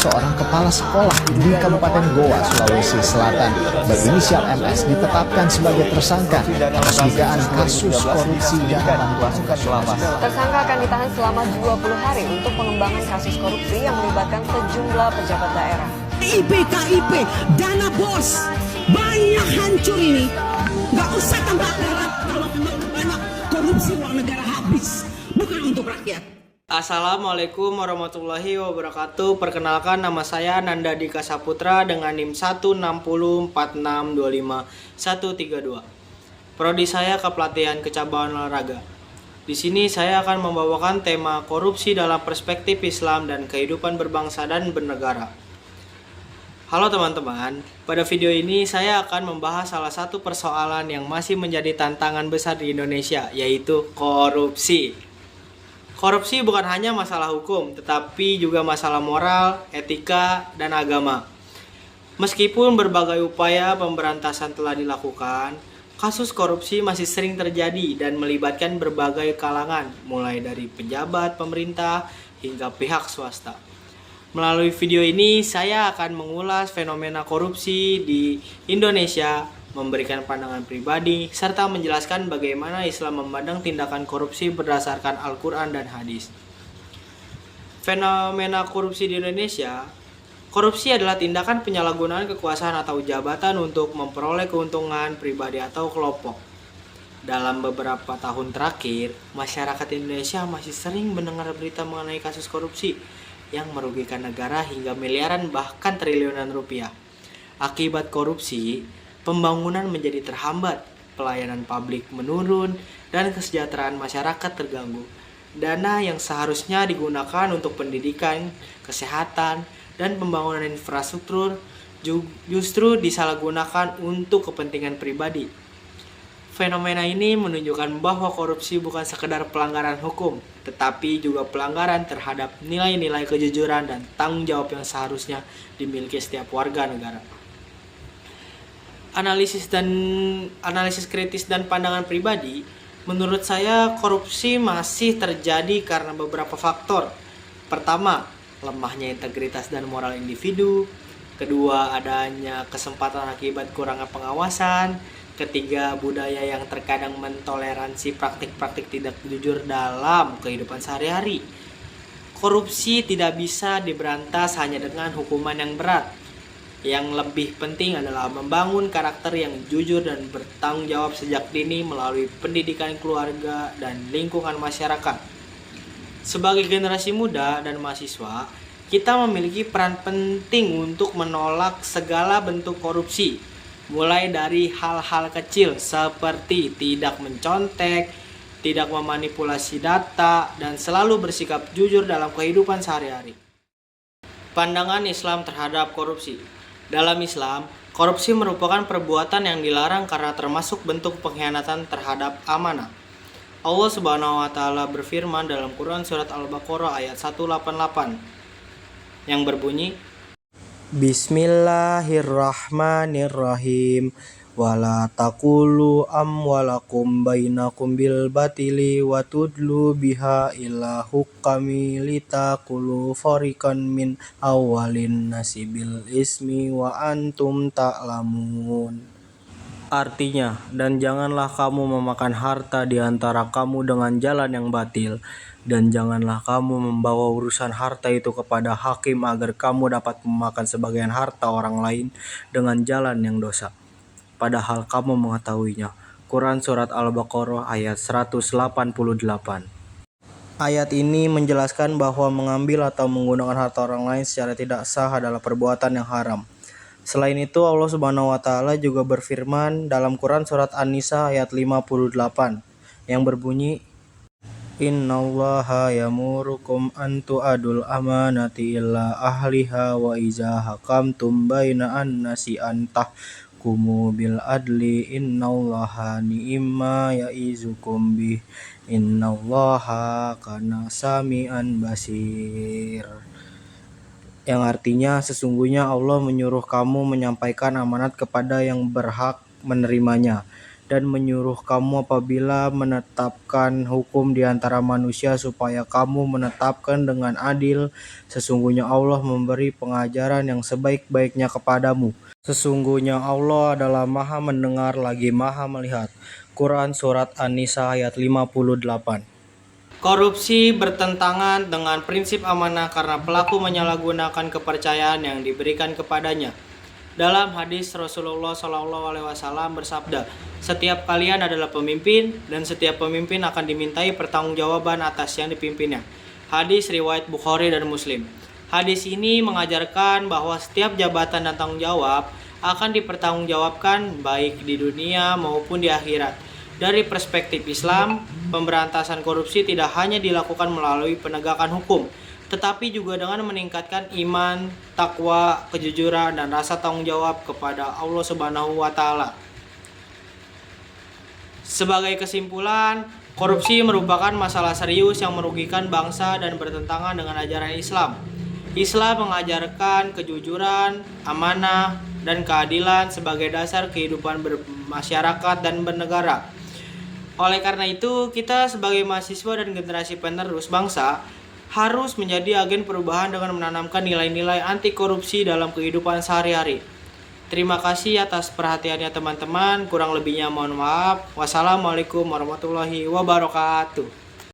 seorang kepala sekolah di Kabupaten Goa, Sulawesi Selatan berinisial MS ditetapkan sebagai tersangka atas dugaan kasus korupsi dan pemasukan lapas. Tersangka akan ditahan selama 20 hari untuk pengembangan kasus korupsi yang melibatkan sejumlah pejabat daerah. KIP, dana bos, banyak hancur ini. Gak usah tambah darat kalau banyak korupsi uang negara habis, bukan untuk rakyat. Assalamualaikum warahmatullahi wabarakatuh. Perkenalkan, nama saya Nanda Dika Saputra dengan NIM 16046251132. Prodi saya Kepelatihan Kecabangan Olahraga. Di sini saya akan membawakan tema korupsi dalam perspektif Islam dan kehidupan berbangsa dan bernegara. Halo teman-teman, pada video ini saya akan membahas salah satu persoalan yang masih menjadi tantangan besar di Indonesia, yaitu korupsi. Korupsi bukan hanya masalah hukum, tetapi juga masalah moral, etika, dan agama. Meskipun berbagai upaya pemberantasan telah dilakukan, kasus korupsi masih sering terjadi dan melibatkan berbagai kalangan, mulai dari pejabat pemerintah hingga pihak swasta. Melalui video ini, saya akan mengulas fenomena korupsi di Indonesia, memberikan pandangan pribadi, serta menjelaskan bagaimana Islam memandang tindakan korupsi berdasarkan Al-Quran dan hadis. Fenomena korupsi di Indonesia. Korupsi adalah tindakan penyalahgunaan kekuasaan atau jabatan untuk memperoleh keuntungan pribadi atau kelompok. Dalam beberapa tahun terakhir, masyarakat Indonesia masih sering mendengar berita mengenai kasus korupsi yang merugikan negara hingga miliaran bahkan triliunan rupiah. Akibat korupsi, pembangunan menjadi terhambat, pelayanan publik menurun, dan kesejahteraan masyarakat terganggu. Dana yang seharusnya digunakan untuk pendidikan, kesehatan, dan pembangunan infrastruktur justru disalahgunakan untuk kepentingan pribadi. Fenomena ini menunjukkan bahwa korupsi bukan sekedar pelanggaran hukum, tetapi juga pelanggaran terhadap nilai-nilai kejujuran dan tanggung jawab yang seharusnya dimiliki setiap warga negara. Analisis kritis dan pandangan pribadi, menurut saya korupsi masih terjadi karena beberapa faktor. Pertama, lemahnya integritas dan moral individu. Kedua, adanya kesempatan akibat kurangnya pengawasan. Ketiga, budaya yang terkadang mentoleransi praktik-praktik tidak jujur dalam kehidupan sehari-hari. Korupsi tidak bisa diberantas hanya dengan hukuman yang berat. Yang lebih penting adalah membangun karakter yang jujur dan bertanggung jawab sejak dini melalui pendidikan keluarga dan lingkungan masyarakat. Sebagai generasi muda dan mahasiswa, kita memiliki peran penting untuk menolak segala bentuk korupsi, mulai dari hal-hal kecil seperti tidak mencontek, tidak memanipulasi data, dan selalu bersikap jujur dalam kehidupan sehari-hari. Pandangan Islam terhadap korupsi. Dalam Islam, korupsi merupakan perbuatan yang dilarang karena termasuk bentuk pengkhianatan terhadap amanah. Allah Subhanahu wa taala berfirman dalam Quran surat Al-Baqarah ayat 188 yang berbunyi, Bismillahirrahmanirrahim. Wala taqulu amwalakum bainakum bil batili wa tudlu biha ila hukami litaqulu fariqan min awalin nasibil ismi wa antum ta'lamun. Artinya, dan janganlah kamu memakan harta di antara kamu dengan jalan yang batil, dan janganlah kamu membawa urusan harta itu kepada hakim agar kamu dapat memakan sebagian harta orang lain dengan jalan yang dosa. Padahal kamu mengetahuinya. Quran Surat Al-Baqarah ayat 188. Ayat ini menjelaskan bahwa mengambil atau menggunakan harta orang lain secara tidak sah adalah perbuatan yang haram. Selain itu, Allah Subhanahu wa taala juga berfirman dalam Quran Surat An-Nisa ayat 58 yang berbunyi, Innallaha yamurukum an tu'adul amanati illa ahliha wa iza hakamtum baina an-nasi antahkumu bil adli innallaha ni'ma ya'izukum bih innallaha kana sami'an basir. Yang artinya sesungguhnya Allah menyuruh kamu menyampaikan amanat kepada yang berhak menerimanya dan menyuruh kamu apabila menetapkan hukum di antara manusia supaya kamu menetapkan dengan adil. Sesungguhnya Allah memberi pengajaran yang sebaik-baiknya kepadamu. Sesungguhnya Allah adalah Maha mendengar lagi Maha melihat. Quran Surat An-Nisa ayat 58. Korupsi bertentangan dengan prinsip amanah karena pelaku menyalahgunakan kepercayaan yang diberikan kepadanya. Dalam hadis Rasulullah SAW bersabda, setiap kalian adalah pemimpin dan setiap pemimpin akan dimintai pertanggungjawaban atas yang dipimpinnya. Hadis riwayat Bukhari dan Muslim. Hadis ini mengajarkan bahwa setiap jabatan dan tanggung jawab akan dipertanggungjawabkan baik di dunia maupun di akhirat. Dari perspektif Islam, pemberantasan korupsi tidak hanya dilakukan melalui penegakan hukum, tetapi juga dengan meningkatkan iman, takwa, kejujuran, dan rasa tanggung jawab kepada Allah Subhanahu wa Ta'ala. Sebagai kesimpulan, korupsi merupakan masalah serius yang merugikan bangsa dan bertentangan dengan ajaran Islam. Islam mengajarkan kejujuran, amanah, dan keadilan sebagai dasar kehidupan bermasyarakat dan bernegara. Oleh karena itu, kita sebagai mahasiswa dan generasi penerus bangsa harus menjadi agen perubahan dengan menanamkan nilai-nilai anti korupsi dalam kehidupan sehari-hari. Terima kasih atas perhatiannya teman-teman. Kurang lebihnya mohon maaf. Wassalamualaikum warahmatullahi wabarakatuh.